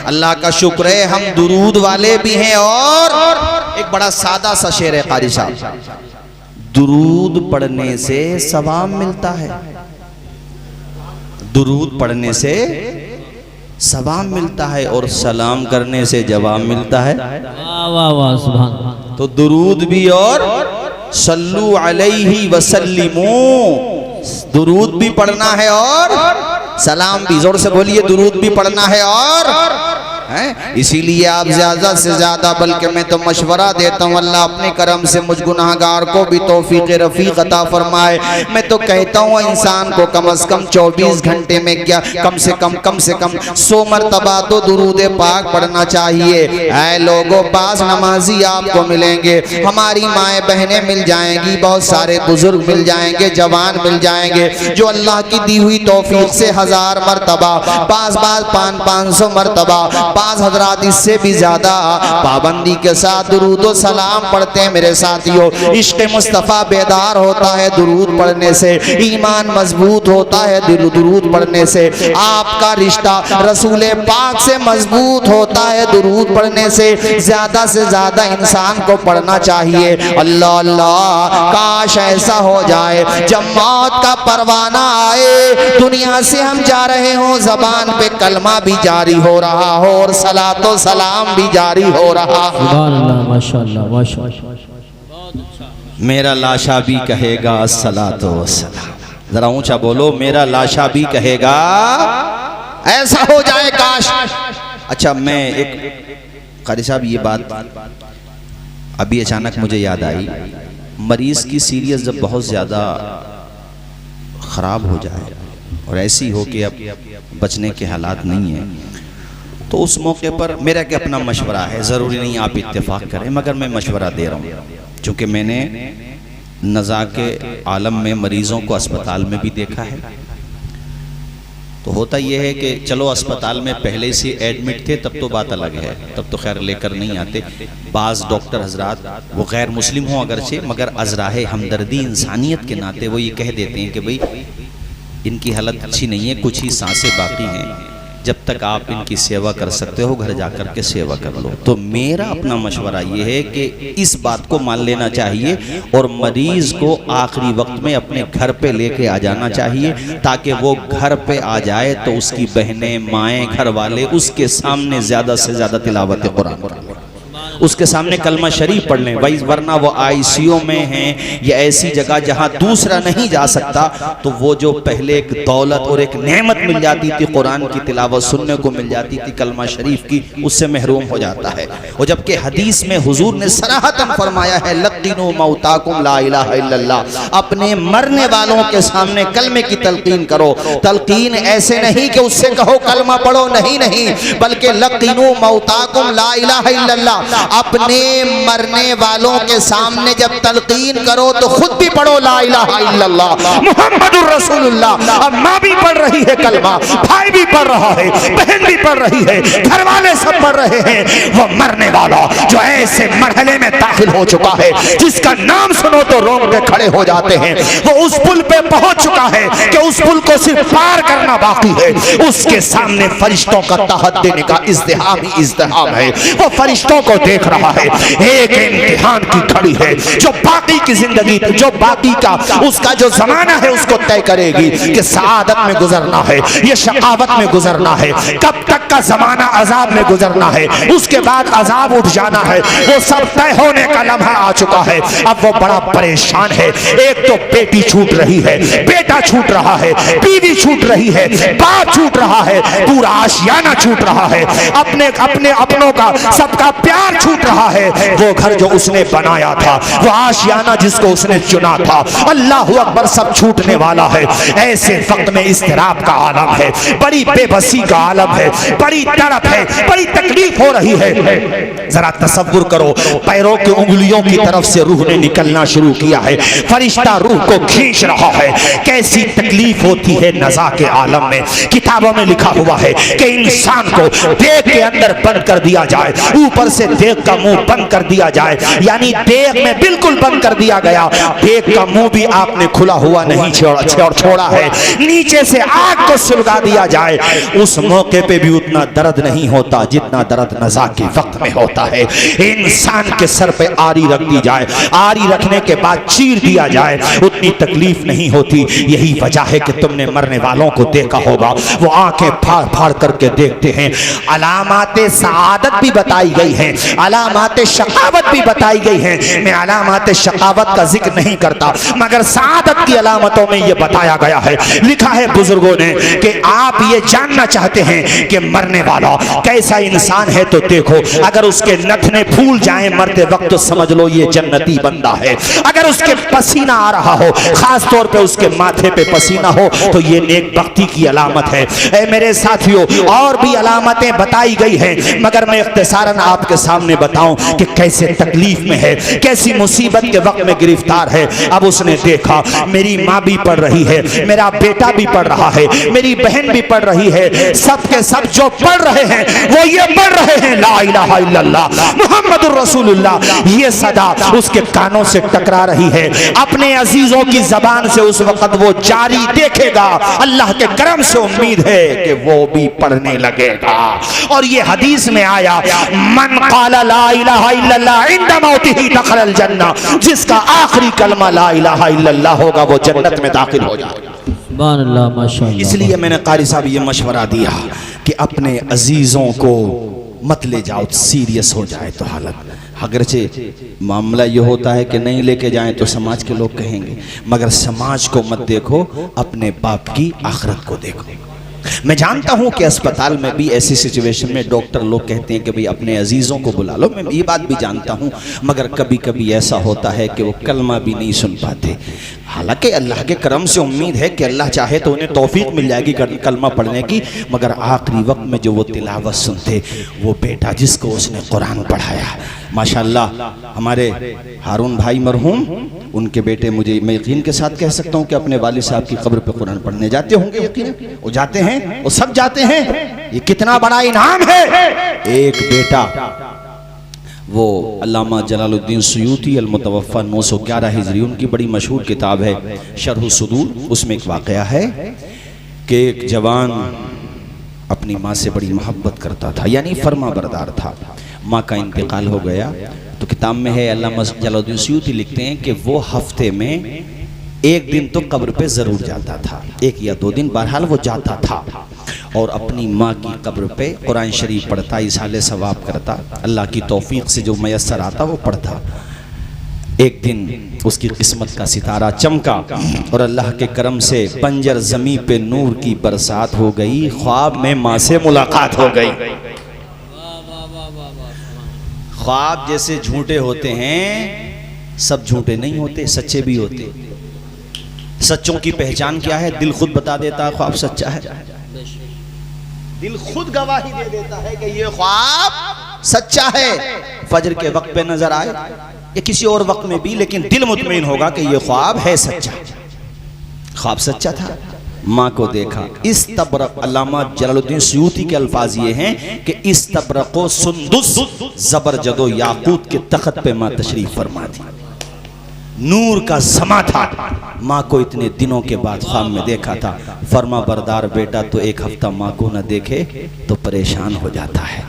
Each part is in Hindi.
अल्लाह का शुक्र है हम दुरूद वाले भी हैं। और एक बड़ा सादा सा शेर है कारी साहब, दुरूद पढ़ने से सवाब मिलता है, दुरूद पढ़ने से सवाब मिलता है और सलाम करने से जवाब मिलता है। वाह वाह सुभान। तो दुरूद भी और सल्लू अलैहि वसल्लिमू, दुरूद भी पढ़ना है और सलाम भी। जोर से बोलिए, दुरूद भी पढ़ना है और इसीलिए आप ज्यादा से ज्यादा, बल्कि मैं तो मशवरा देता हूँ, अल्लाह अपने करम से मुझ गुनाहगार को भी तौफीक रफीक अता फरमाए। मैं तो कहता हूँ इंसान को कम से कम 24 घंटे में क्या कम से कम 100 मरतबा तो दुरूद पाक पढ़ना चाहिए। ऐ लोगों, पास नमाजी आपको मिलेंगे, हमारी माएँ बहनें मिल जाएंगी, बहुत सारे बुजुर्ग मिल जाएंगे, जवान मिल जाएंगे, जो अल्लाह की दी हुई तौफीक से 1000 मरतबा 500 मरतबा 5 हज़रात इससे भी ज्यादा पाबंदी के साथ दुरूद सलाम पढ़ते हैं। मेरे साथियों, इश्क मुस्तफ़ा बेदार होता है दुरूद पढ़ने से, ईमान मजबूत होता है दुरूद पढ़ने से, आपका रिश्ता रसूल पाक से मजबूत होता है दुरूद पढ़ने से। ज्यादा से ज्यादा इंसान को पढ़ना चाहिए। अल्लाह अल्लाह, काश ऐसा हो जाए जब मौत का परवाना आए, दुनिया से हम जा रहे हो, जबान पे कलमा भी जारी हो रहा हो और सलातो सलाम भी जारी हो रहा। सुभान अल्लाह, माशाअल्लाह माशाअल्लाह। मेरा लाशा भी कहेगा सलातो सलाम, जरा ऊंचा बोलो, मेरा लाशा भी कहेगा, ऐसा हो जाए काश। अच्छा, मैं एक कारी साहब, ये बात अभी अचानक मुझे याद आई, मरीज की सीरियस जब बहुत ज्यादा खराब हो जाए और ऐसी हो कि अब बचने के हालात नहीं है, तो उस मौके पर मेरा क्या अपना मशवरा है, ज़रूरी नहीं आप इत्तेफाक करें, मगर मैं मशवरा दे रहा हूँ, चूँकि मैंने नज़ा के आलम में मरीज़ों को अस्पताल में भी देखा है। तो होता यह है कि चलो अस्पताल में पहले से एडमिट थे तब तो बात अलग है, तब तो खैर लेकर नहीं आते। बाज़ डॉक्टर हजरात वो गैर मुस्लिम हों अगरचे, मगर अज़राए हमदर्दी इंसानियत के नाते वो ये कह देते हैं कि भाई इनकी हालत अच्छी नहीं है, कुछ ही सांसें बाकी हैं, जब तक आप इनकी सेवा कर सकते हो घर जाकर के सेवा कर लो। तो मेरा अपना मशवरा ये है कि इस बात को मान लेना चाहिए और मरीज को आखिरी वक्त में अपने घर पे लेके आ जाना चाहिए, ताकि वो घर पे आ जाए तो उसकी बहनें, माएँ, घर वाले उसके सामने ज़्यादा से ज़्यादा तिलावत कुरान करें, उसके सामने कलमा शरीफ पढ़ लें भाई, वरना वो आईसीयू में हैं या ऐसी जगह जहां दूसरा नहीं जा सकता, तो वो जो पहले एक दौलत और एक नेमत मिल जाती थी, कुरान की तिलावत सुनने को मिल जाती थी, कलमा शरीफ की, उससे महरूम हो जाता है। और जबकि हदीस में हुजूर ने सराहतन फरमाया है, लक़ीनु मौताकुम ला इलाहा इल्लल्लाह, अपने मरने वालों के सामने कलमे की तलकीन करो। तलकीन ऐसे नहीं कि उससे कहो कलमा पढ़ो, नहीं नहीं, बल्कि लक़ीनु मौताकुम ला इलाहा इल्लल्लाह, अपने मरने वालों के सामने जब तलकीन करो तो खुद भी पढ़ो ला इलाहा इल्लल्लाह मुहम्मदुर रसूलुल्लाह। अब माँ भी पढ़ रही है कलमा, भाई भी पढ़ रहा है, बहन भी पढ़ रही है, घर वाले सब पढ़ रहे हैं। वो मरने वाला जो ऐसे मरहले में दाखिल हो चुका है, जिसका नाम सुनो तो रोंगटे खड़े हो जाते हैं, वो उस पुल पे पहुंच चुका है कि उस पुल को सिर्फ पार करना बाकी है। उसके सामने फरिश्तों का तहत देने का इज़्तिहाम ही इज़्तिहाम है। वो फरिश्तों को देख रहा है, एक इम्तिहान की घड़ी है जो बाकी की जिंदगी, जो बाकी का उसका जो जमाना है उसको तय करेगी कि सआदत में गुजरना है, ये शकावत में गुजरना है, कब तक का जमाना अजाब में गुजरना है, उसके बाद अजाब उठ जाना है। वो सब तय होने का लम्हा आ चुका है। अब वो बड़ा परेशान है, एक तो बेटी छूट रही है, बेटा छूट रहा है, बीवी छूट रही है, बाप छूट रहा है, पूरा आशियाना छूट रहा है, अपने अपनों का सबका प्यार छूट रहा है, वो घर जो उसने बनाया था, वो आशियाना जिसको उसने चुना था, अल्लाह अकबर, सब छूटने वाला है। ऐसे वक्त में इस्तिराब का आलम है, बड़ी बेबसी का आलम है, बड़ी तड़प है, बड़ी तकलीफ हो रही है। जरा तसव्वुर करो, पैरों की उंगलियों की तरफ से रूह ने निकलना शुरू किया है, फरिश्ता रूह को खींच रहा है। कैसी तकलीफ होती है नज़ा के आलम में। किताबों में लिखा हुआ है कि इंसान को देह के अंदर बंद कर दिया जाए, ऊपर से देह देग का मुंह बंद कर दिया जाए, यानी देग में बिल्कुल बंद कर दिया गया, देग का मुंह भी आपने खुला हुआ नहीं छोड़ा है, नीचे से आग को सुलगा दिया जाए, उस मौके पे भी उतना दर्द नहीं होता जितना दर्द नज़ा के वक्त में होता है। इंसान के सर पे आरी रख दी जाए, आरी रखने के बाद चीर दिया जाए, उतनी तकलीफ नहीं होती। यही वजह है कि तुमने मरने वालों को देखा होगा, वो आंखें फाड़ फाड़ करके देखते हैं। अलामाते सआदत भी बताई गई है, अलामाते शकावत भी बताई गई है। मैं अलामाते शकावत का जिक्र नहीं करता, मगर सआदत की अलामतों में यह बताया गया है, लिखा है बुजुर्गों ने कि आप ये जानना चाहते हैं कि मरने वाला कैसा इंसान है तो देखो, अगर उसके नथने फूल जाएं मरते वक्त तो समझ लो ये जन्नती बंदा है। अगर उसके पसीना आ रहा हो, खास तौर पे उसके माथे पे पसीना हो, तो ये नेक बख्ती की अलामत है। ऐ मेरे साथियों, और भी अलामतें बताई गई हैं, मगर मैं इख्तिसारन आपके सामने बताऊं कि कैसे तकलीफ में है, कैसी मुसीबत के वक्त में गिरफ्तार है। अब उसने देखा मेरी माँ भी पढ़ रही है, मेरा बेटा भी पढ़ रहा है, मेरी बहन भी पढ़ रही है, सब के सब जो पढ़ रहे हैं वो ये पढ़ रहे हैं ला इलाहा इल्लल्लाह मुहम्मदुर रसूलुल्लाह। ये सदा उसके कानों से टकरा रही है, अपने अजीजों की जबान से उस वक्त वो जारी देखेगा। अल्लाह के करम से उम्मीद है कि वो भी पढ़ने लगेगा। और ये हदीस में आया, मन क़ाला ला इलाहा इल्लल्लाह इंदा मौतिही दखलल जन्ना, जिसका आखिरी कलमा ला इलाहा इल्लल्लाह होगा वो जन्नत में दाखिल हो जाएगा। सुभान अल्लाह, माशाअल्लाह। इसलिए मैंने कारी साहब ये मशवरा दिया कि अपने अजीजों को मत ले जाओ, सीरियस हो जाए तो हालत। अगरचे मामला ये होता है कि नहीं लेके जाएं तो समाज के लोग कहेंगे, मगर समाज को मत देखो, अपने बाप की आखिरत को देखो। मैं जानता हूं कि अस्पताल में भी ऐसी सिचुएशन में डॉक्टर लोग कहते हैं कि भाई अपने अजीज़ों को बुला लो, मैं ये बात भी जानता हूं, मगर कभी कभी ऐसा होता है कि वो कलमा भी नहीं सुन पाते। हालांकि अल्लाह के करम से उम्मीद है कि अल्लाह चाहे तो उन्हें तौफीक मिल जाएगी कलमा पढ़ने की, मगर आखिरी वक्त में जो वो तिलावत सुनते, वो बेटा जिसको उसने कुरान पढ़ाया, माशाअल्लाह हमारे हारून भाई मरहूम, उनके बेटे, मुझे मैं यकीन के साथ कह सकता हूँ कि अपने वालिद साहब की कब्र पे कुरान पढ़ने जाते होंगे, यकीन वो जाते हैं, वो सब जाते हैं। ये कितना बड़ा इनाम है। एक बेटा, वो अल्लामा जलालुद्दीन सुयूती अल-मुतवफ़्फ़ा 911 हिजरी, उनकी बड़ी मशहूर किताब है शरह सुदूर, उसमें एक वाक़या है कि एक जवान अपनी माँ से बड़ी मोहब्बत करता था, यानी फर्मा बरदार था। माँ का इंतकाल हो गया तो किताब में है, अल्लामा जलालुद्दीन सुयूती लिखते हैं कि वो हफ्ते में एक दिन तो कब्र पे ज़रूर जाता था, एक या दो दिन, बहरहाल वो जाता था और अपनी माँ की कब्र पे कुरान शरीफ पढ़ता, इसाले सवाब करता, अल्लाह की तौफीक से जो मयस्सर आता वो पढ़ता। एक दिन उसकी किस्मत का सितारा चमका और अल्लाह के करम से बंजर ज़मीं पे नूर की बरसात हो गई, ख्वाब में माँ से मुलाकात हो गई। ख्वाब जैसे झूठे होते हैं, सब झूठे नहीं होते, सच्चे भी होते। सच्चों की पहचान क्या है? दिल खुद बता देता है ख्वाब सच्चा है, दिल खुद गवाही दे देता है कि ये ख्वाब सच्चा है। फजर के वक्त पे नजर आए या किसी और वक्त में भी, लेकिन दिल मुतमईन होगा कि ये ख्वाब है सच्चा। ख्वाब सच्चा था, माँ को देखा। इस तबरक, अल्लामा जलालुद्दीन सुयूती के अल्फाज ये हैं कि इस तबरको सुंदुस जबरजदो याकूत के तख्त पे माँ तशरीफ फरमा दी। नूर का समा था, माँ को इतने दिनों के बाद ख्वाब में देखा था। फर्मा बरदार बेटा तो एक हफ्ता माँ को न देखे तो परेशान हो जाता है,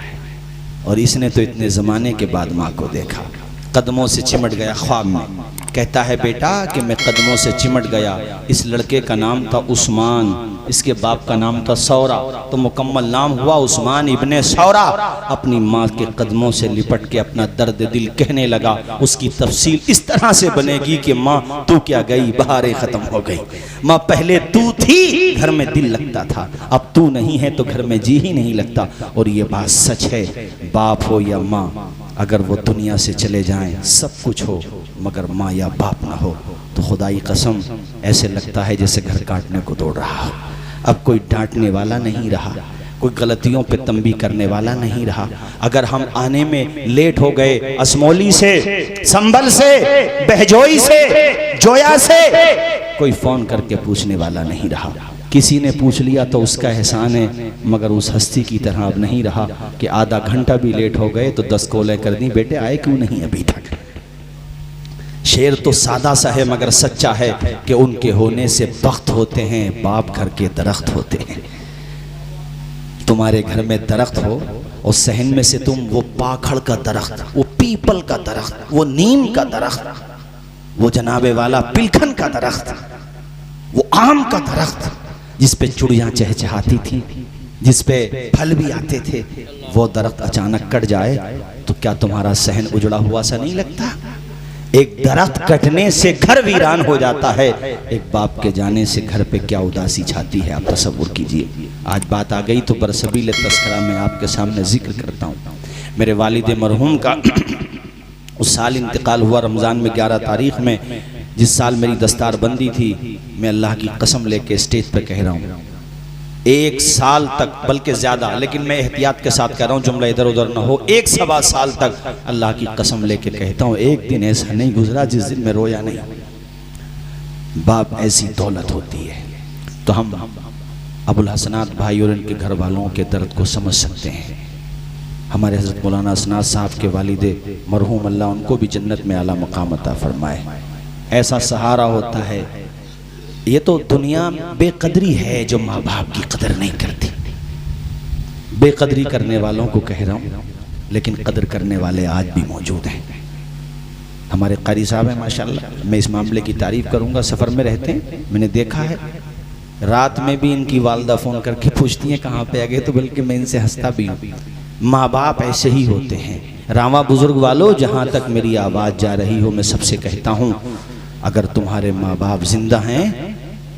और इसने तो इतने ज़माने के बाद माँ को देखा। कदमों से चिमट गया ख्वाब में, कहता है बेटा कि मैं कदमों से चिमट गया। इस लड़के का नाम था उस्मान, इसके बाप का नाम था सौरा, तो मुकम्मल नाम हुआ उस्मान इब्ने सौरा। अपनी माँ के कदमों से लिपट के अपना दर्द दिल कहने लगा। उसकी तफसील इस तरह से बनेगी कि माँ तू क्या गई, बहारें ख़त्म हो गई। माँ पहले तू थी, घर में दिल लगता था, अब तू नहीं है तो घर में जी ही नहीं लगता। और ये बात सच है, बाप हो या माँ, अगर वो दुनिया से चले जाएं, सब कुछ हो, मगर माँ या बाप ना हो तो खुदाई कसम ऐसे लगता है जैसे घर काटने को दौड़ रहा हो। अब कोई डांटने वाला नहीं रहा, कोई गलतियों पे तंबी करने वाला नहीं रहा। अगर हम आने में लेट हो गए, असमौली से, संभल से, बहजोई से, जोया से, कोई फोन करके पूछने वाला नहीं रहा। किसी ने पूछ लिया तो उसका एहसान है, मगर उस हस्ती की तरह अब नहीं रहा कि आधा घंटा भी लेट हो गए तो 10 कॉलें कर दी, बेटे आए क्यों नहीं अभी तक। शेर तो सादा सा है मगर सच्चा है कि उनके होने से बख्त होते हैं, बाप घर के दरख्त होते हैं। तुम्हारे घर में दरख्त हो और सहन में से तुम वो पाखड़ का दरख्त, वो पीपल का दरख्त, वो नीम का दरख्त, वो जनाबे वाला पिलखन का दरख्त, वो आम का दरख्त जिस पे चिड़ियाँ चहचहाती थी, जिस पे फल भी आते थे, वो दरख्त अचानक कट जाए तो क्या तुम्हारा सहन उजड़ा हुआ सा नहीं लगता? एक दरख्त कटने से घर वीरान हो जाता है, एक बाप के जाने से घर पे क्या उदासी छाती है, आप तसव्वुर कीजिए। आज बात आ गई तो बरसबील तस्करा मैं आपके सामने जिक्र करता हूँ। मेरे वालिद मरहूम का उस साल इंतकाल हुआ रमज़ान में 11 तारीख में, जिस साल मेरी दस्तार बंदी थी। मैं अल्लाह की कसम लेके स्टेज पे कह रहा हूँ 1 साल तक, बल्कि ज़्यादा, लेकिन मैं एहतियात के साथ कह रहा हूँ जुमला इधर उधर ना हो, 1 सवा साल तक अल्लाह की कसम लेके कहता हूँ एक दिन ऐसा नहीं गुजरा जिस दिन मैं रोया नहीं। बाप ऐसी दौलत होती है। तो हम अबुल हसनात भाई और इनके घर वालों के दर्द को समझ सकते हैं। हमारे हज़रत मौलाना असनाद साहब के वालिदे मरहूम, अल्लाह उनको भी जन्नत में आला मकाम अता फरमाए। ऐसा सहारा होता है। ये तो दुनिया बेकदरी है जो माँ बाप की कदर नहीं करती। बेकदरी करने वालों को कह रहा हूँ, लेकिन कदर करने वाले आज भी मौजूद हैं। हमारे कारी साहब हैं माशाल्लाह, मैं इस मामले की तारीफ़ करूँगा। सफ़र में रहते हैं, मैंने देखा है रात में भी इनकी वालदा फ़ोन करके पूछती हैं कहाँ पे आ गए, तो बल्कि मैं इनसे हंसता भी हूँ। माँ बाप ऐसे ही होते हैं। रावा बुजुर्ग वालों, जहाँ तक मेरी आवाज़ जा रही हो, मैं सबसे कहता हूँ अगर तुम्हारे माँ बाप जिंदा हैं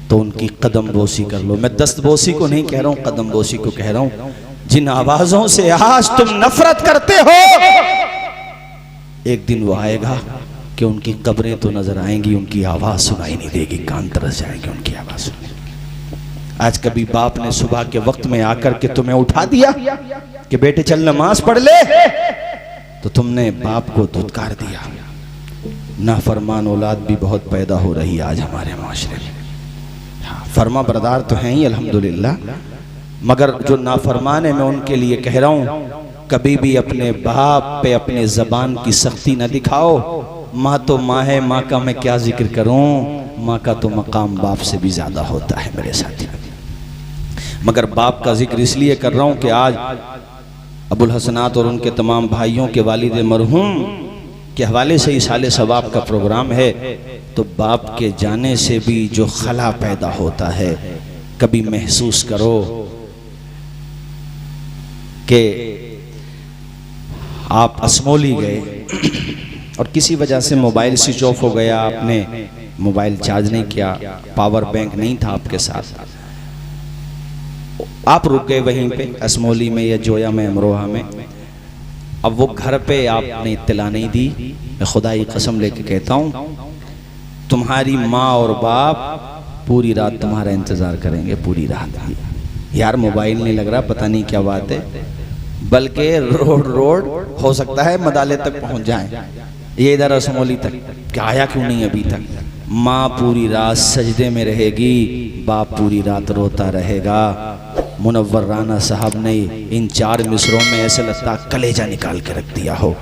तो उनकी कदम बोसी कर लो। मैं दस्त बोसी को नहीं कह रहा हूँ, कदम बोसी को कह रहा हूँ। जिन आवाज़ों से आज तुम नफरत करते हो, एक दिन वो आएगा कि उनकी कब्रें तो नजर आएंगी, उनकी आवाज़ सुनाई नहीं देगी, कान तरस जाएंगे उनकी आवाज़ सुनाई। आज कभी बाप ने सुबह के वक्त में आकर के तुम्हें उठा दिया कि बेटे चल नमाज पढ़ ले, तो तुमने बाप को धुतकार दिया। नाफरमान औलाद भी बहुत पैदा हो रही है आज हमारे माशरे में। फरमा बरदार तो हैं ही अल्हम्दुलिल्लाह, मगर जो नाफरमान है मैं उनके लिए कह रहा हूँ कभी भी अपने बाप पे अपने ज़बान की सख्ती न दिखाओ। माँ तो माँ है, माँ का मैं क्या जिक्र करूँ, माँ का तो मकाम बाप से भी ज़्यादा होता है मेरे साथी। मगर बाप का जिक्र इसलिए कर रहा हूँ कि आज अबुल हसनात और उनके तमाम भाइयों के वालिद मरहूम के हवाले से इसाले सवाब का प्रोग्राम है। तो बाप के जाने से भी जो खला पैदा होता है, कभी महसूस करो कि आप असमोली गए और किसी वजह से मोबाइल स्विच ऑफ हो गया, आपने मोबाइल चार्ज नहीं किया, पावर बैंक नहीं था आपके साथ, आप रुक गए वहीं पे असमोली में या जोया में, अमरोहा में। अब वो घर पे आपने इत्तला नहीं दी। मैं खुदा की कसम लेके कहता हूँ तुम्हारी माँ और बाप पूरी रात तुम्हारा इंतज़ार करेंगे, पूरी रात। यार मोबाइल नहीं लग रहा, पता नहीं क्या बात है, बल्कि रोड हो सकता है मदाले तक पहुँच जाए, ये इधर असमोली तक, क्या आया क्यों नहीं अभी तक। माँ पूरी रात सजदे में रहेगी, बाप पूरी रात रोता रहेगा। मुनव्वर राना साहब ने इन 4 मिसरों में ऐसे लगता कलेजा निकाल के रख दिया हो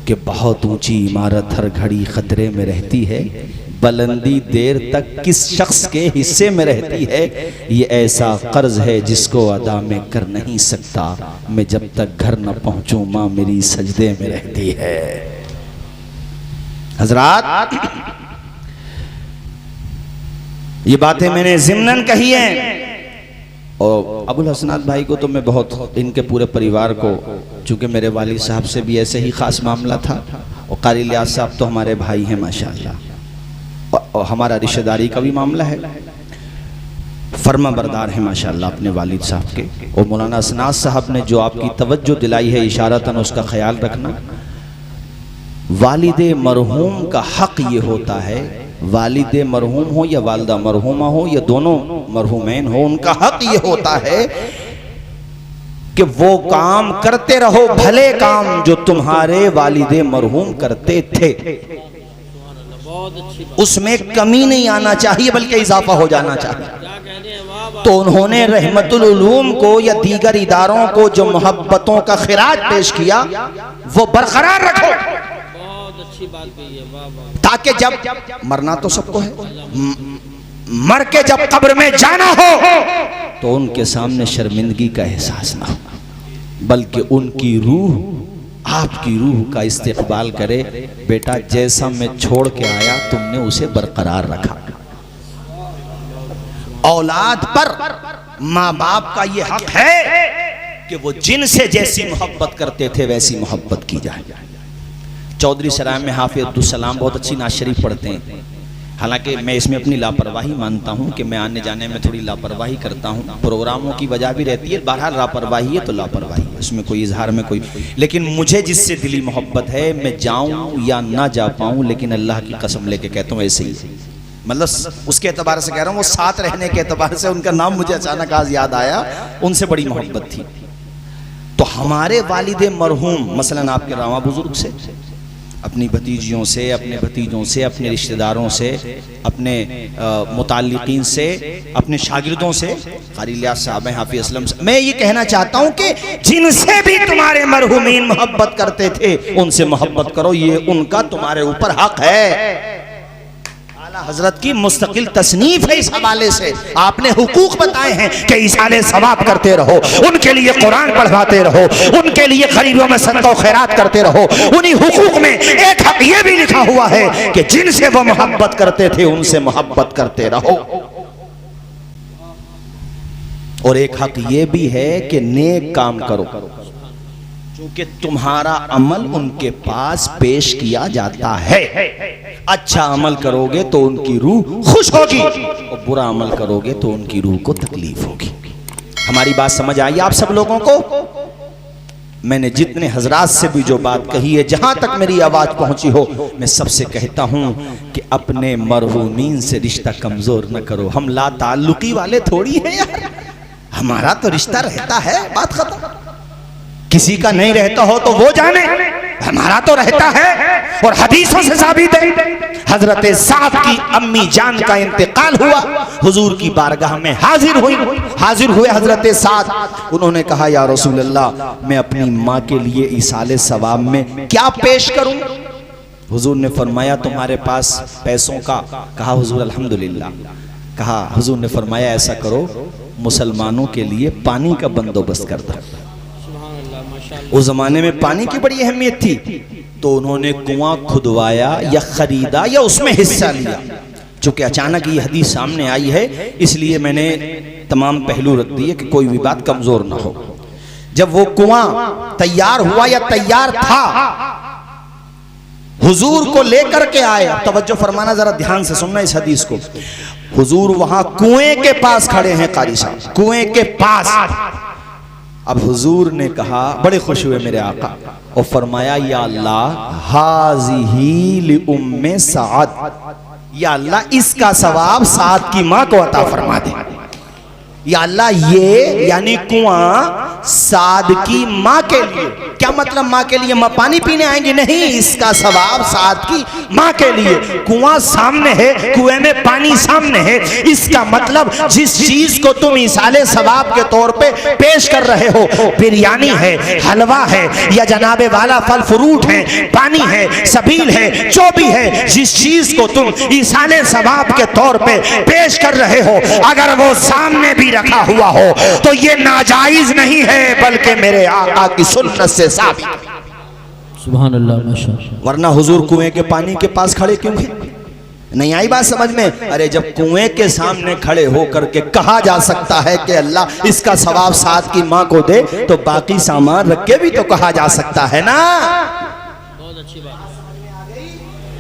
कि बहुत ऊंची इमारत हर घड़ी खतरे में रहती है, बुलंदी देर तक किस शख्स के हिस्से में रहती है। ये ऐसा कर्ज है जिसको अदा में कर नहीं सकता, मैं जब तक घर न पहुंचूं माँ मेरी सजदे में रहती है। हजरात, ये बातें मैंने ज़िम्नन कही हैं। और अबुल हसनात भाई को तो मैं बहुत, इनके पूरे परिवार को, चूँकि मेरे वालिद साहब से भी ऐसे ही ख़ास मामला था, और कारी लियाज साहब तो हमारे भाई हैं माशाअल्लाह, और हमारा रिश्तेदारी का भी मामला है, फर्मा बरदार है माशाअल्लाह अपने वालिद साहब के। और मौलाना असनाद साहब ने जो आपकी तवज्जो दिलाई है, इशारतन उसका ख्याल रखना। वालिद मरहूम का हक़ ये होता है, वालिद मरहूम हो या वालदा मरहूमा हो या दोनों मरहूमैन हो, उनका हक़ ये होता है कि वो काम करते रहो, भले काम जो तुम्हारे वालिद मरहूम करते थे, उसमें कमी नहीं आना चाहिए बल्कि इजाफा हो जाना चाहिए। तो उन्होंने रहमतुल उलूम को या दीगर इदारों को जो मोहब्बतों का खिराज पेश किया वो बरकरार रखो। बहुत अच्छी बात कही है, वाह वाह। ताकि जब मरना तो सबको है, मर के जब कब्र में जाना हो तो उनके सामने शर्मिंदगी का एहसास ना हो, बल्कि उनकी रूह आपकी रूह का इस्तेकबाल करे। बेटा जैसा मैं छोड़ के आया तुमने उसे बरकरार रखा। औलाद पर माँ बाप का ये हक है कि वो जिनसे जैसी मोहब्बत करते थे वैसी मोहब्बत की जाए। चौधरी सराय में हाफिज अब्दुल सलाम बहुत अच्छी नात शरीफ पढ़ते हैं। हालांकि मैं इसमें अपनी लापरवाही मानता हूं कि मैं आने जाने में थोड़ी लापरवाही करता हूं, प्रोग्रामों की वजह भी रहती है। बहरहाल लापरवाही है तो लापरवाही है, उसमें कोई इजहार में कोई, लेकिन मुझे जिससे दिली मोहब्बत है मैं जाऊं या ना जा पाऊं, लेकिन अल्लाह की कसम लेके कहता हूं ऐसे ही, मतलब उसके एतबार से कह रहा हूं, वो साथ रहने के एतबार से उनका नाम मुझे अचानक आज याद आया, उनसे बड़ी मोहब्बत थी। तो हमारे वालिद मरहूम मसलन आपके रावा बुजुर्ग से, अपनी भतीजियों से, अपने भतीजों से, अपने रिश्तेदारों से, अपने मुताल्लिकीन से, अपने शागिर्दों से, क़ारी इलियास साहब हैं, हाफिज असलम से, मैं ये कहना चाहता हूँ कि जिनसे भी तुम्हारे मरहूमीन मोहब्बत करते थे उनसे मोहब्बत करो, ये उनका तुम्हारे ऊपर हक है। हजरत की मुस्तकिल तसनीफ है इस हवाले से, आपने हुकूक बताए हैं कि इसाले सवाब करते रहो, उनके लिए कुरान पढ़वाते रहो, उनके लिए गरीबों में सदका खैरात करते रहो। उन्हीं हुकूक में एक हक ये भी लिखा हुआ है कि जिनसे वो मोहब्बत करते थे उनसे मोहब्बत करते रहो, और एक हक ये भी है कि नेक काम करो, क्योंकि तुम्हारा अमल उनके पास पेश किया जाता है। अच्छा अमल करोगे तो उनकी रूह खुश होगी, और बुरा अमल करोगे तो उनकी रूह को तकलीफ होगी। हमारी बात समझ आई आप सब लोगों को? मैंने जितने हजरात से भी जो बात कही है, जहां तक मेरी आवाज पहुंची हो, मैं सबसे कहता हूं कि अपने मरहूमीन से रिश्ता कमजोर न करो। हम ला ताल्लुकी वाले थोड़ी हैं यार, हमारा तो रिश्ता रहता है, बात खत्म। किसी का नहीं रहता हो तो वो जाने, हमारा तो रहता है। और हदीसों से साबित है, हजरत साद की अम्मी जान का इंतकाल हुआ, हुजूर की बारगाह में हाजिर हुए हजरत साद। उन्होंने कहा या रसूल अल्लाह, मैं अपनी माँ के लिए इसाले सवाब में क्या पेश करूं? हुजूर ने फरमाया तुम्हारे पास पैसों का? कहा हुजूर अल्हम्दुलिल्लाह। कहा हुजूर ने फरमाया ऐसा करो, मुसलमानों के लिए पानी का बंदोबस्त कर दो। उस जमाने में पानी की बड़ी अहमियत थी, तो उन्होंने कुआं खुदवाया या खरीदा या उसमें हिस्सा लिया। चूंकि अचानक ये हदीस सामने आई है, इसलिए मैंने तमाम पहलू रख दिए कि कोई भी बात कमजोर ना हो। जब वो कुआं तैयार हुआ या तैयार था, हुजूर को लेकर के आए। अब तवज्जो फरमाना, जरा ध्यान से सुनना इस हदीस को। हुजूर वहां कुएं के पास खड़े हैं, कारी साहब कुएं के पास। अब हुजूर ने कहा, बड़े खुश हुए मेरे आका, और फरमाया या अल्लाह हाज़िही लि उम्मे साद, या अल्लाह इसका सवाब साद की माँ को अता फरमा दे। या अल्लाह ये यानी कुआं साद की माँ के लिए। क्या मतलब माँ के लिए? माँ पानी पीने आएंगी? नहीं, इसका सवाब साद की माँ के लिए। कुआं सामने है, कुएं में पानी सामने है, इसका मतलब जिस चीज को तुम इसाले सवाब के तौर पे पेश कर रहे हो, बिरयानी है, हलवा है, या जनाबे वाला फल फ्रूट है, पानी है, सबील है, जो भी है, जिस चीज को तुम इसाले सवाब के तौर पे पेश कर रहे हो, अगर वो सामने भी रखा हुआ हो तो ये नाजायज नहीं है, बल्कि मेरे आका की सुन्नत से साबित। सुभान अल्लाह, माशाअल्लाह। वरना हुजूर कुएं के पानी के पास खड़े क्यों हैं? नहीं आई बात समझ में? अरे जब कुएं के सामने खड़े हो करके कहा जा सकता है कि अल्लाह इसका सवाब साद की माँ को दे, तो बाकी सामान रख के भी तो कहा जा सकता है ना। बहुत अच्छी बात।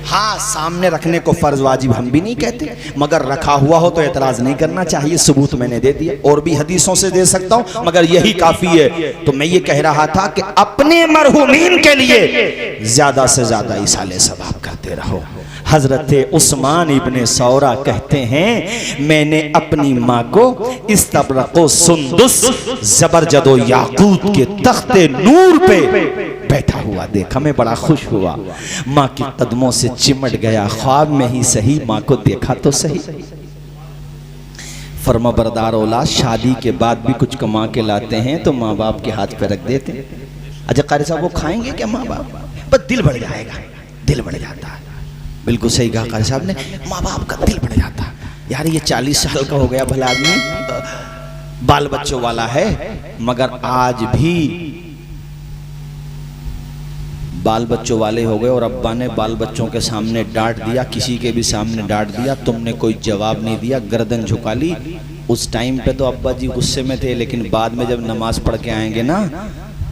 हाँ, सामने रखने को फर्ज वाजिब हम भी नहीं कहते, मगर रखा हुआ हो तो एतराज नहीं करना चाहिए। सबूत मैंने दे दिया, और भी हदीसों से दे सकता हूं, मगर यही काफी है। तो मैं ये कह रहा था कि अपने मरहूमीन के लिए ज्यादा से ज्यादा इसाले सवाब करते रहो। हजरत उस्मान इब्ने सौरा कहते हैं, मैंने अपनी माँ को इस तबरको सुंदुस जबरजदो याकूत के तख्ते नूर पे बैठा हुआ देखा, मैं बड़ा खुश हुआ। माँ के कदमों से चिमट गया, ख्वाब में ही सही माँ को देखा तो सही। फर्माबरदार औलाद शादी के बाद भी कुछ कमा के लाते हैं तो माँ बाप के हाथ पे रख देते हैं। अच्छा कारी साहब वो खाएंगे क्या माँ बाप? बस दिल बढ़ जाएगा, दिल बढ़ जाता है। बिल्कुल सही कहा कारी साहब ने, माँ बाप का दिल बढ़ जाता है। यार ये 40 साल का हो गया भला आदमी, बाल बच्चों वाला है, मगर आज भी बाल बच्चों वाले हो गए और अब्बा ने बाल बच्चों के सामने डांट दिया, किसी के भी सामने डांट दिया, तुमने कोई जवाब नहीं दिया, गर्दन झुका ली। उस टाइम पे तो अब्बा जी गुस्से में थे, लेकिन बाद में जब नमाज पढ़ के आएंगे ना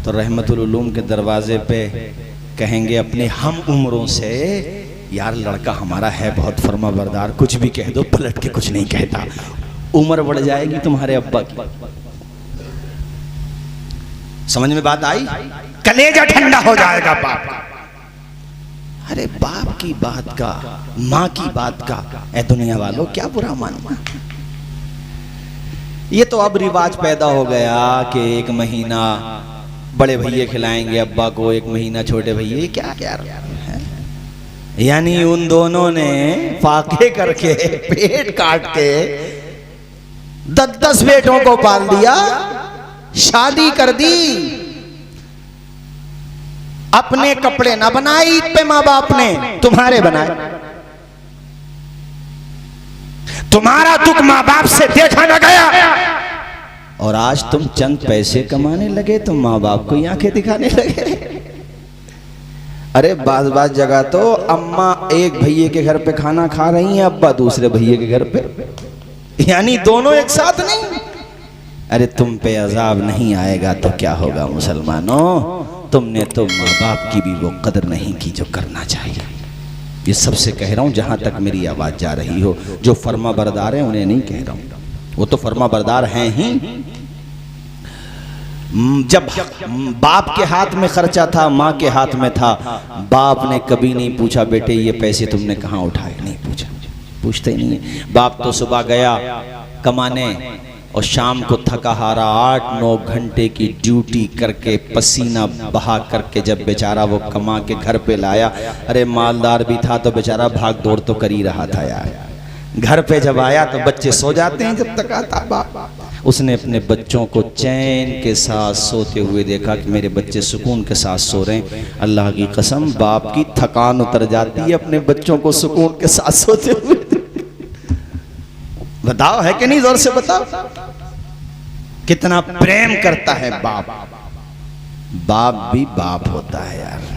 तो रहमतुल उलूम के दरवाजे पे कहेंगे अपने हम उम्रों से, यार लड़का हमारा है बहुत फर्माबरदार, कुछ भी कह दो पलट के कुछ नहीं कहता। उम्र बढ़ जाएगी तुम्हारे अब्बा की। समझ में बात आई? कलेजा ठंडा हो जाएगा बाप का। अरे बाप की बात का, माँ की बात का ए दुनिया वालों क्या बुरा मानना। ये तो अब रिवाज पैदा हो गया कि 1 महीना बड़े भैया खिलाएंगे अब्बा को, 1 महीना छोटे भैया, क्या क्या है? यानी उन दोनों ने फाके करके पेट काट के 10-10 बेटों को पाल दिया, शादी कर दी, अपने कपड़े ना बनाए ईद पे माँ बाप ने, तुम्हारे बनाए। तुम्हारा दुख माँ बाप से देखा ना गया और आज तुम चंद पैसे कमाने लगे तो माँ बाप को आंखें दिखाने लगे। अरे बाज जगह तो अम्मा एक भैये के घर पे खाना खा रही हैं, अब्बा दूसरे भैये के घर पे, यानी दोनों एक साथ नहीं। अरे तुम पे अजाब नहीं आएगा तो क्या होगा मुसलमानों? तुमने तो माँ बाप की भी वो कदर नहीं की जो करना चाहिए। ये सबसे कह रहा हूँ जहां तक मेरी आवाज जा रही हो, जो फर्मा बरदार है उन्हें नहीं कह रहा हूँ, वो तो फर्मा बरदार हैं ही। जब बाप के हाथ में खर्चा था, माँ के हाथ में था, बाप ने कभी नहीं पूछा बेटे ये पैसे तुमने कहाँ उठाए, नहीं पूछा, पूछते ही नहीं है। बाप तो सुबह गया कमाने और शाम को थका हारा 8-9 घंटे की ड्यूटी करके पसीना बहा करके जब बेचारा वो कमा के घर पे लाया, अरे मालदार भी था तो बेचारा भाग दौड़ तो कर ही रहा था यार। घर पे जब आया तो बच्चे सो जाते हैं जब तक आता बाप। उसने अपने बच्चों को चैन के साथ सोते हुए देखा कि मेरे बच्चे सुकून के साथ सो रहे हैं। अल्लाह की कसम बाप की थकान उतर जाती है अपने बच्चों को सुकून के साथ सोते हुए। बताओ है कि नहीं? जोर से बताओ कितना प्रेम करता है बाप। बाप भी बाप होता है यार।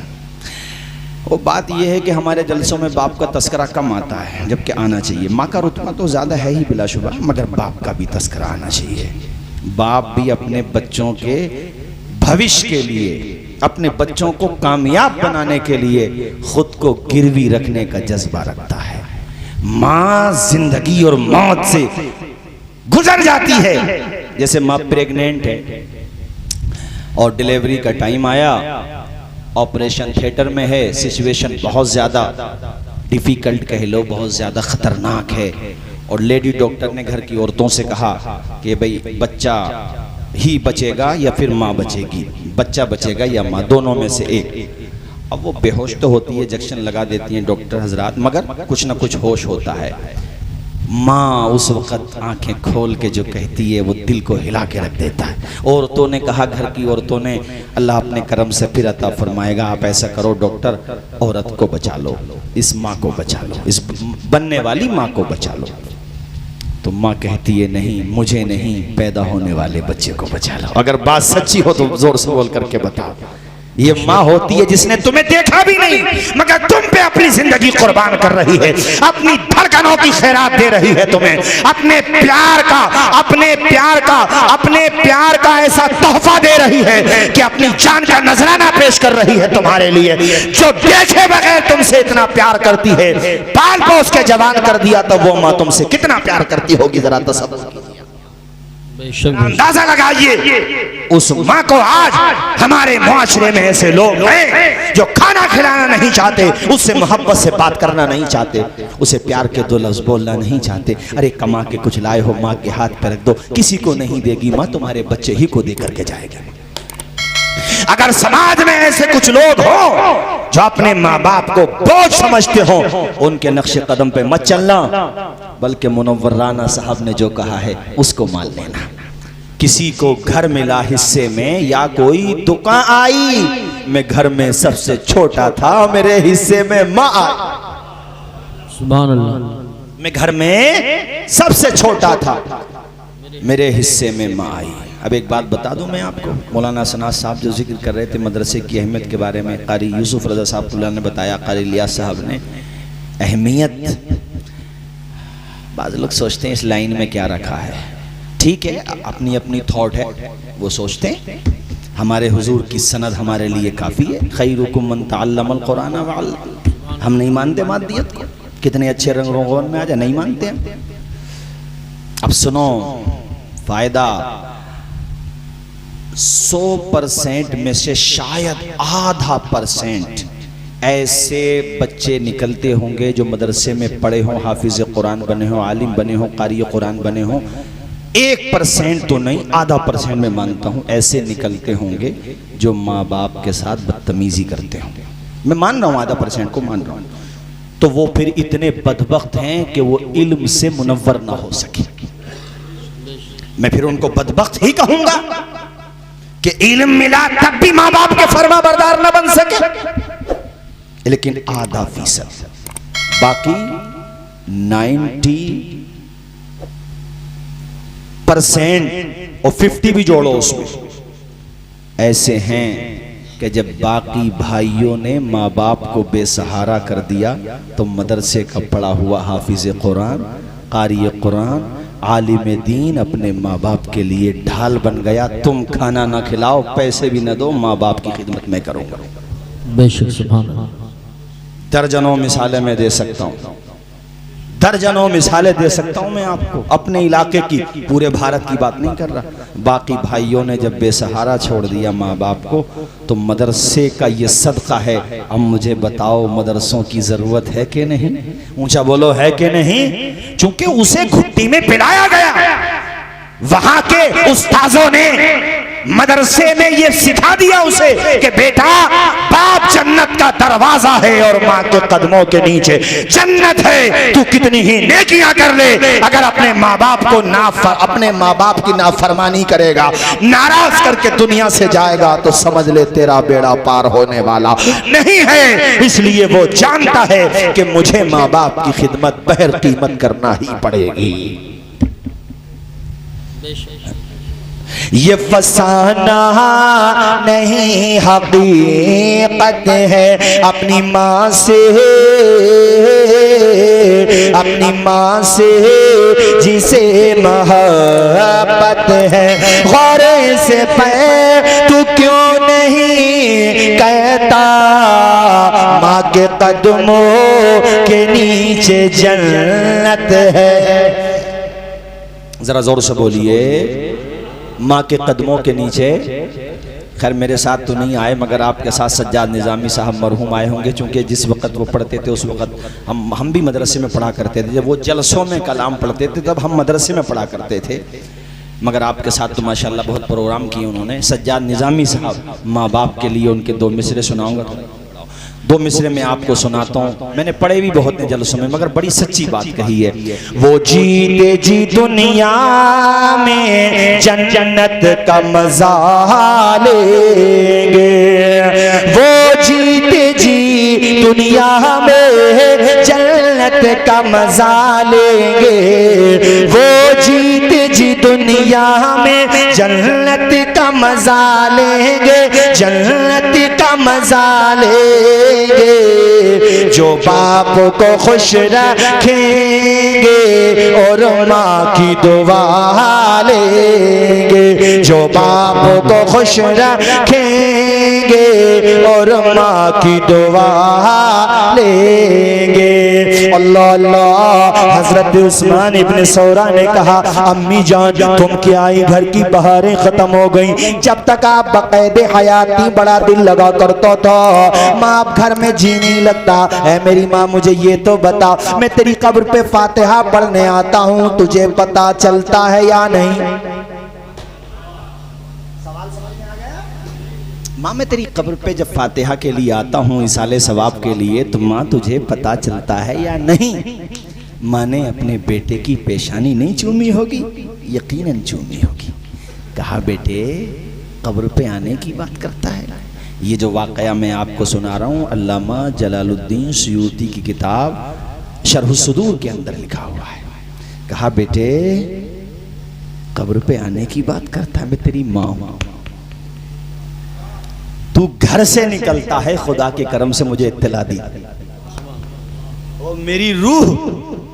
वो बात यह है कि हमारे जलसों में बाप का तस्करा कम आता है, जबकि आना चाहिए। माँ का रुतबा तो ज्यादा है ही बिलाशुबा, मगर बाप का भी तस्करा आना चाहिए। बाप भी अपने बच्चों के भविष्य के लिए, अपने बच्चों को कामयाब बनाने के लिए खुद को गिरवी रखने का जज्बा रखता है। माँ जिंदगी और मौत से गुजर जाती है। जैसे माँ प्रेग्नेंट है और डिलीवरी का टाइम आया, ऑपरेशन थिएटर में है, सिचुएशन बहुत ज़्यादा डिफ़िकल्ट कह लो, बहुत ज़्यादा ख़तरनाक है, और लेडी डॉक्टर ने घर की औरतों से कहा कि भाई बच्चा ही बचेगा या फिर माँ बचेगी, बच्चा बचेगा या माँ, दोनों में से एक। अब वो बेहोश तो होती है, इंजेक्शन लगा देती हैं डॉक्टर हजरात, मगर कुछ ना कुछ होश होता है। माँ उस वक़्त आंखें खोल के जो कहती है वो दिल को हिला के रख देता है। औरतों ने कहा, घर की औरतों ने, अल्लाह अपने करम से फिर अता फरमाएगा, आप ऐसा करो डॉक्टर, औरत को बचा लो, इस माँ को बचा लो, इस बनने वाली माँ को बचा लो। तो माँ कहती है नहीं, मुझे नहीं, पैदा होने वाले बच्चे को बचा लो। अगर बात सच्ची हो तो जोर से बोल करके बताओ। ये माँ होती है जिसने तुम्हें देखा भी नहीं मगर तुम पे अपनी जिंदगी कुर्बान कर रही है, अपनी धड़कनों की खैरात दे रही है तुम्हें, अपने प्यार का ऐसा तोहफा दे रही है कि अपनी जान का नजराना पेश कर रही है तुम्हारे लिए। जो देखे बगैर तुमसे इतना प्यार करती है, पाल पोस के जवान कर दिया, तो वो माँ तुमसे कितना प्यार करती होगी, जरा तसव्वुर कीजिए, अंदाजा लगाइए। उस माँ को आज हमारे मुआशरे में ऐसे लोग हैं जो खाना खिलाना नहीं चाहते, उससे मोहब्बत से बात करना नहीं चाहते, उसे प्यार के 2 लफ्ज बोलना नहीं चाहते। अरे कमा के कुछ लाए हो, माँ के हाथ पे रख दो, किसी को नहीं देगी माँ, तुम्हारे बच्चे ही को दे करके जाएगा। अगर समाज में ऐसे कुछ लोग हो जो अपने माँ बाप को बोझ समझते हो, उनके नक्शे कदम पे मत चलना। बल्कि मुनव्वराना साहब ने जो कहा है उसको मान लेना। किसी को घर मिला हिस्से में या कोई दुकान आई, मैं घर में सबसे छोटा था, मेरे हिस्से में माँ आई। सुभान अल्लाह। मैं घर में सबसे छोटा था, मेरे हिस्से में माँ आई। अब एक बात बता दूं मैं आपको, मौलाना सनात साहब जो जिक्र कर रहे थे मदरसे की अहमियत के बारे में, कारी यूसुफ रजा साहब ने बताया, कारी इलियास साहब ने अहमियत। बाज़ लोग सोचते हैं इस लाइन में क्या रखा है, ठीक है, अपनी अपनी थॉट है, वो सोचते हैं। हमारे हुजूर की सनद हमारे लिए काफ़ी है, खैरुकुम मन तअल्लमल कुरान व अल्लम। हम नहीं मानते मादियत को, कितने अच्छे रंग रोगन में आ जाए, नहीं मानते हम। अब सुनो, फायदा 100% में से शायद आधा % ऐसे बच्चे निकलते होंगे जो मदरसे में पढ़े हों, हाफिज कुरान बने हों, आलिम बने हों, कारी कुरान बने हों। 1% तो नहीं, आधा % में मानता हूं ऐसे निकलते होंगे जो माँ बाप के साथ बदतमीजी करते होंगे। मैं मान रहा हूं, आधा % को मान रहा हूं। तो वो फिर इतने बदबख्त हैं कि वो इल्म से मुनव्वर ना हो सके। मैं फिर उनको बदबख्त ही कहूंगा कि इल्म मिला तब भी माँ बाप के फर्मा बरदार न बन सके। लेकिन आधा %, बाकी 90% और 50 भी जोड़ो उसमें, ऐसे हैं कि जब बाकी भाइयों ने माँ बाप को बेसहारा कर दिया तो मदरसे का पढ़ा हुआ हाफिज कुरान, कारी कुरान, आलिम दीन अपने माँ बाप के लिए ढाल बन गया। तुम खाना ना खिलाओ, पैसे भी ना दो, माँ बाप की खिदमत मैं करूँगा। बेशक सुभान अल्लाह। दर्जनों मिसालें मैं दे सकता हूँ, दर्जनों मिसालें दे सकता हूँ मैं आपको, अपने इलाके की, पूरे भारत की बात नहीं कर रहा। बाकी भाइयों ने जब बेसहारा छोड़ दिया माँ बाप को तो मदरसे का ये सदका है। अब मुझे बताओ, मदरसों की ज़रूरत है कि नहीं? ऊंचा बोलो, है कि नहीं? चूंकि उसे घुट्टी में पिलाया गया, वहां के उस्ताजों ने मदरसे में ये सिखा दिया उसे कि बेटा, बाप जन्नत का दरवाजा है और माँ के कदमों के नीचे जन्नत है। तू कितनी ही नेकियां कर ले, अगर अपने माँ बाप को अपने माँ बाप की नाफरमानी करेगा, नाराज करके दुनिया से जाएगा, तो समझ ले तेरा बेड़ा पार होने वाला नहीं है। इसलिए वो जानता है कि मुझे माँ बाप की खिदमत बहर कीमत करना ही पड़ेगी। ये फसाना नहीं हकीकत है, अपनी माँ से, अपनी माँ से जिसे मोहब्बत है। गौरे से पे तू क्यों नहीं कहता, माँ के कदमों के नीचे जन्नत है। जरा जोर से बोलिए, माँ के कदमों के नीचे। खैर मेरे साथ तो नहीं आए, मगर आपके साथ सज्जाद निज़ामी साहब मरहूम आए होंगे, चूँकि जिस वक़्त वो पढ़ते थे उस वक़्त हम भी मदरसे में पढ़ा करते थे। जब वो जलसों में कलाम पढ़ते थे तब हम मदरसे में पढ़ा करते थे। मगर आपके साथ तो माशाल्लाह बहुत प्रोग्राम किए उन्होंने। सज्जाद निज़ामी साहब, माँ बाप के लिए उनके 2 मिसरे सुनाऊँगा। 2 मिसरे में आपको सुनाता हूँ। मैंने पढ़े भी बहुत ने जलसों में, मगर बड़ी सच्ची बात कही है। वो जीते जी दुनिया में जन्नत का मजा लेंगे, वो जीते जी दुनिया में जन्नत का मजा लेंगे, वो जीते जी दुनिया में जन्नत का मजा लेंगे, जन्नत का मजा लेंगे। जो बाप को खुश रखेंगे और माँ की दुआ लेंगे, जो बाप को खुश रखेंगे और माँ की दुआ लेंगे। अल्लाह अल्लाह। हजरत उस्मान इब्न सौरा ने कहा, अम्मी जान तुम क्या आई, घर की बहारें खत्म हो गई। जब तक आप बकायदे हयाती बड़ा दिल लगा करता था, माँ आप घर में जी नहीं लगता। ऐ मेरी माँ मुझे ये तो बता, मैं तेरी कब्र पे फातिहा पढ़ने आता हूँ, तुझे पता चलता है या नहीं? माँ मैं तेरी कब्र पे जब फातिहा के लिए आता हूँ इसाले सवाब के लिए, तो माँ तुझे पता चलता है या नहीं? माँ ने अपने बेटे की पेशानी नहीं चूमी होगी? यकीनन चूमी होगी। कहा बेटे कब्र पे आने की बात करता है। ये जो वाक़या मैं आपको सुना रहा हूँ अल्लामा जलालुद्दीन सुयूती की किताब शरह सुदूर के अंदर लिखा हुआ है। कहा बेटे कब्र पे आने की बात करता है, मैं तेरी माँ हूँ, तू घर से निकलता है, खुदा के करम से मुझे इत्तला दी और मेरी रूह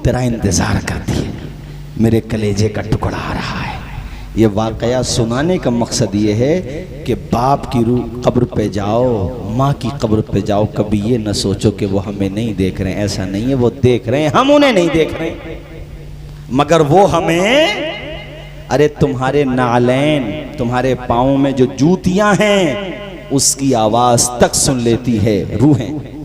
तेरा इंतजार करती है, मेरे कलेजे का टुकड़ा आ रहा है। ये वाक़या सुनाने का मकसद ये है कि बाप की रूह कब्र पे जाओ, माँ की कब्र पे जाओ, कभी ये न सोचो कि वो हमें नहीं देख रहे हैं। ऐसा नहीं है, वो देख रहे हैं, हम उन्हें नहीं देख रहे हैं, मगर वो हमें, अरे तुम्हारे नालैन, तुम्हारे पाँव में जो जूतियां हैं उसकी आवाज तक सुन लेती है रूहें।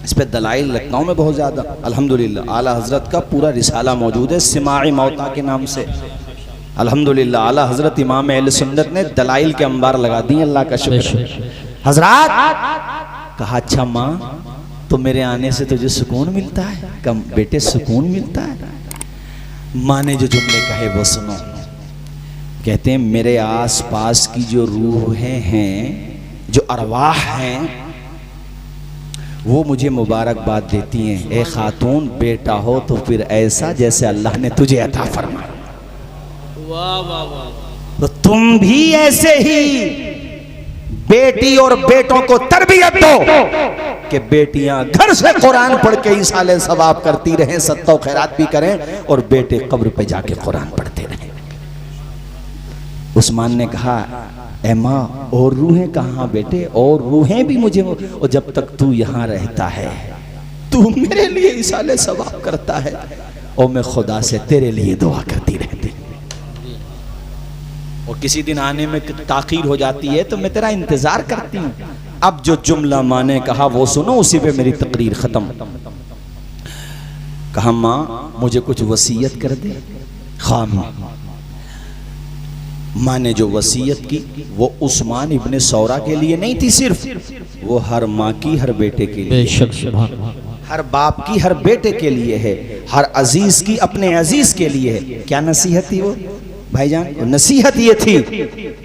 इस पे दलाइल लखनऊ में बहुत ज़्यादा अल्हम्दुलिल्लाह आला हज़रत का पूरा रिसाला मौजूद है सिमाई मौता के नाम से। अल्हम्दुलिल्लाह आला हज़रत इमाम अहले सुन्नत ने दलाइल के अंबार लगा दिए, अल्लाह का शुक्र। हजरात कहा अच्छा माँ तो मेरे आने से तुझे सुकून मिलता है? कम बेटे सुकून मिलता है। माँ ने जो जुमले कहे वो सुनो। कहते हैं मेरे आस पास की जो रूहें हैं, जो अरवाह हैं, वो मुझे मुबारकबाद देती हैं, ए खातून बेटा हो तो फिर ऐसा जैसे अल्लाह ने तुझे अता फरमाया। वाह वाह वाह। तो तुम भी ऐसे ही बेटी और बेटों को तरबियत दो कि बेटियां घर से कुरान पढ़ के इसाले सवाब करती रहें, सत्ता और खैरात भी करें, और बेटे कब्र पे जाके कुरान पढ़ते रहें। उस्मान ने कहा ए माँ और रूहें कहाँ बेटे? और रूहें भी मुझे, और जब तक तू यहाँ रहता है तू मेरे लिए इसाले सवाब करता है और मैं खुदा से तेरे लिए दुआ करती रहती, और किसी दिन आने में ताखीर हो जाती है तो मैं तेरा इंतजार करती हूँ। अब जो जुमला माँ ने कहा वो सुनो, उसी पे मेरी तकरीर खत्म। कहा माँ मुझे कुछ वसीयत कर दे। खाम माँ ने जो वसीयत की वो उस्मान इब्ने सौरा के लिए नहीं थी सिर्फ, वो हर माँ की हर बेटे के लिए, बेशक सुभान अल्लाह, हर बाप की हर बेटे के लिए है, हर अजीज की अपने अजीज के लिए है। क्या नसीहत थी वो भाईजान? नसीहत ये थी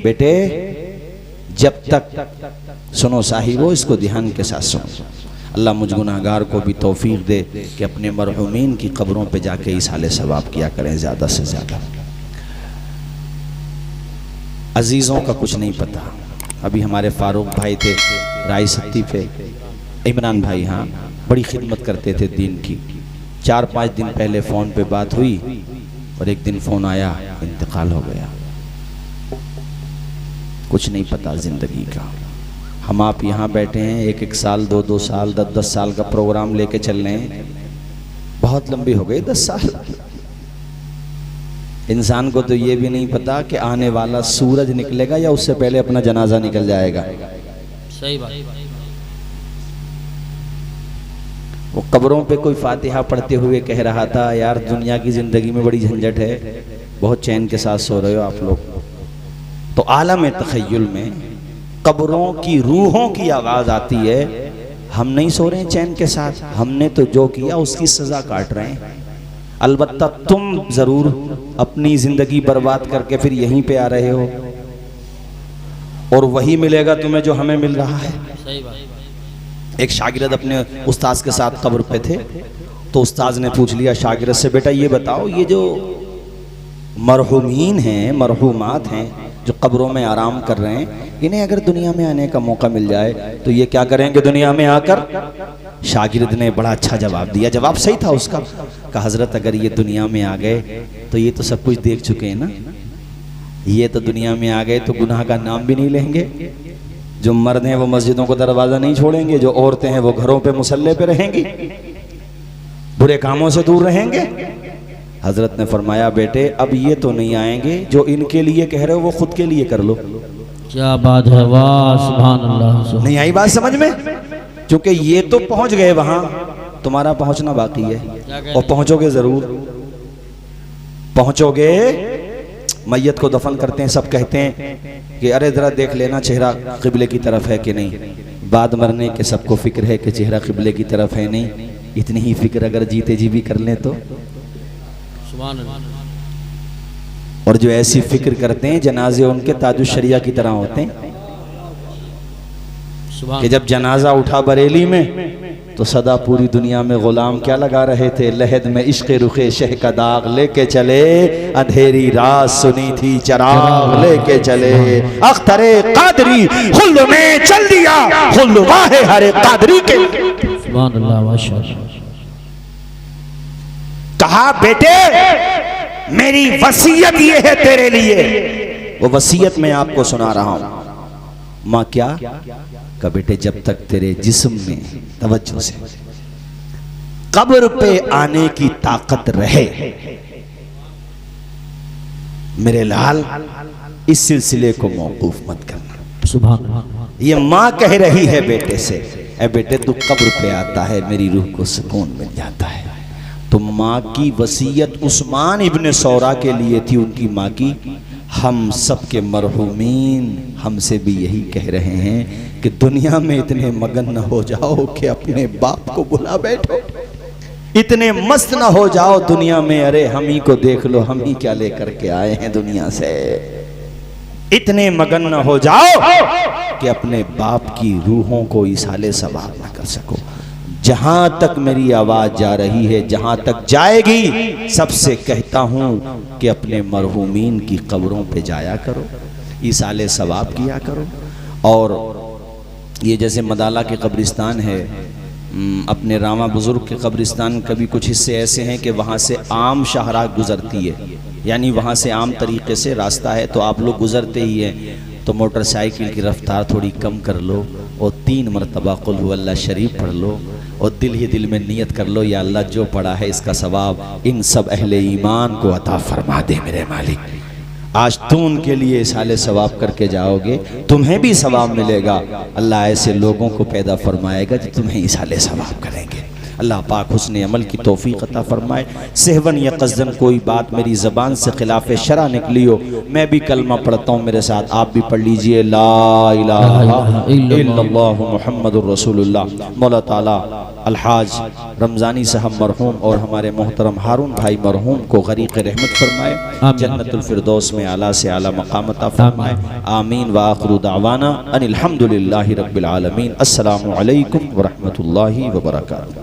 बेटे जब तक, सुनो साहिबो इसको ध्यान के साथ सुनो, अल्लाह मुझ गुनाहगार को भी तौफीक दे कि अपने मरहूमीन की कब्रों पे जाके इसाले सवाब किया करें ज़्यादा से ज़्यादा। अजीज़ों का कुछ नहीं पता। अभी हमारे फारूक भाई थे राय सत्ती पे, इमरान भाई, हाँ बड़ी खिदमत करते थे दीन की। 4-5 दिन पहले फ़ोन पे बात हुई और एक दिन फ़ोन आया इंतकाल हो गया। कुछ नहीं पता ज़िंदगी का। हम आप यहाँ बैठे हैं 1-1 साल 2-2 साल 10-10 साल का प्रोग्राम लेके चल रहे हैं, बहुत लंबी हो गई 10 साल। इंसान को तो ये भी नहीं पता कि आने वाला सूरज निकलेगा या उससे पहले अपना जनाजा निकल जाएगा। सही बात। वो कब्रों पे कोई फातिहा पढ़ते हुए कह रहा था यार दुनिया की ज़िंदगी में बड़ी झंझट है, बहुत चैन के साथ सो रहे हो आप लोग। तो आलम तख़य्युल में कब्रों की रूहों की आवाज़ आती है, हम नहीं सो रहे हैं चैन के साथ, हमने तो जो किया उसकी सज़ा काट रहे हैं। अलबत्ता तुम ज़रूर अपनी ज़िंदगी बर्बाद करके फिर यहीं पे आ रहे हो, और वही मिलेगा तुम्हें जो हमें मिल रहा है। सही बात। एक शागिर्द अपने उस्ताद के साथ कब्र पे थे, तो उस्ताद ने पूछ लिया शागिर्द से, बेटा ये बताओ ये जो मरहूमीन हैं, मरहूमात हैं जो कब्रों में आराम कर रहे हैं, इन्हें अगर दुनिया में आने का मौका मिल जाए तो ये क्या करेंगे दुनिया में आकर? शागिर्द ने बड़ा अच्छा जवाब दिया। जवाब सही था उसका। कहा हजरत अगर ये दुनिया में आ गए तो ये तो सब कुछ देख चुके हैं ना, ये तो दुनिया में आ गए तो गुनाह का नाम भी नहीं लेंगे। जो मर्द हैं वो मस्जिदों को दरवाज़ा नहीं छोड़ेंगे, जो औरतें हैं वो घरों पे मुसल्ले पे रहेंगी, बुरे कामों से दूर रहेंगे। हजरत ने फरमाया बेटे अब ये तो नहीं आएंगे, जो इनके लिए कह रहे हो वो खुद के लिए कर लो। क्या बात है, वाह सुभान अल्लाह। नहीं आई बात समझ में? क्योंकि ये तो पहुंच गए वहां, तुम्हारा पहुंचना बाकी है, और पहुंचोगे जरूर, पहुंचोगे। मैयत को दफन करते हैं, सब कहते हैं कि अरे जरा देख लेना चेहरा किबले की तरफ है कि नहीं। बाद मरने के सबको फिक्र है कि चेहरा किबले की तरफ है नहीं, इतनी ही फिक्र अगर जीते जी भी कर लें तो। सुभान अल्लाह। और जो ऐसी फिक्र करते हैं जनाजे उनके ताजुश शरिया की तरह होते हैं कि जब जनाजा उठा बरेली में तो सदा पूरी दुनिया में गुलाम क्या लगा रहे थे, लहद में इश्क़ रुखे शह का दाग लेके चले, अंधेरी रात सुनी थी चराग लेके चले, अख्तरे कादरी खुल्द में चल दिया, खुल्द वाहे हरे कादरी के। सुभान अल्लाह माशाअल्लाह। कहा बेटे मेरी वसीयत ये है तेरे लिए, वो वसीयत मैं आपको सुना रहा हूं। माँ क्या का बेटे जब तक तेरे जिस्म में, तवज्जो से, कब्र पे आने की ताकत रहे मेरे लाल इस सिलसिले को मौकूफ मत करना। सुभान अल्लाह। ये माँ कह रही है बेटे से, ए बेटे तू कब्र पे आता है मेरी रूह को सुकून मिल जाता है। तो माँ की वसीयत उस्मान इब्ने सौरा के लिए थी, उनकी माँ की। हम सब के मरहूमीन हमसे भी यही कह रहे हैं कि दुनिया में इतने मगन न हो जाओ कि अपने बाप को बुला बैठो, इतने मस्त न हो जाओ दुनिया में, अरे हम ही को देख लो, हम ही क्या लेकर के आए हैं दुनिया से। इतने मगन न हो जाओ कि अपने बाप की रूहों को इसाले सवार न कर सको। जहां तक मेरी आवाज जा रही है, जहां तक जाएगी, सबसे कहता हूं कि अपने मरहूमीन की कब्रों पे जाया करो, इसाले सवाब किया करो। और ये जैसे मदाला के कब्रिस्तान है, अपने रामा बुजुर्ग के कब्रिस्तान, कभी कुछ हिस्से ऐसे हैं कि वहाँ से आम शाहराह गुजरती है, यानी वहाँ से आम तरीके से रास्ता है, तो आप लोग गुजरते ही हैं तो मोटरसाइकिल की रफ्तार थोड़ी कम कर लो और 3 मरतबा कुल हुवल्लाह शरीफ पढ़ लो और दिल ही दिल में नियत कर लो, या अल्लाह जो पढ़ा है इसका सवाब इन सब अहले ईमान को अता फरमा दे मेरे मालिक। आज तुम उनके लिए साले सवाब करके जाओगे, तुम्हें भी सवाब मिलेगा। अल्लाह ऐसे लोगों को पैदा फरमाएगा जो तुम्हें साले सवाब करेंगे। अल्लाह पाक हुस्न अमल की तौफीक अता फरमाए। सेहवन या कसदन कोई बात मेरी ज़बान से खिलाफ शरा निकली हो, मैं भी कलमा पढ़ता हूँ, मेरे साथ आप भी पढ़ लीजिए, ला इलाहा इल्लल्लाह मुहम्मदुर रसूलुल्लाह। मौला ताला अलहाज रमज़ानी साहब मरहूम और हमारे मोहतरम हारून भाई मरहूम को गरीक़ रहमत फरमाए, जन्नतुल फिरदौस में आला से आला मकाम अता फरमाए। आमीन व आखिरु दावाना अनिल हम्दुलिल्लाहि रब्बिल आलमीन। अस्सलामु अलैकुम व रहमतुल्लाहि व बरकातुहू।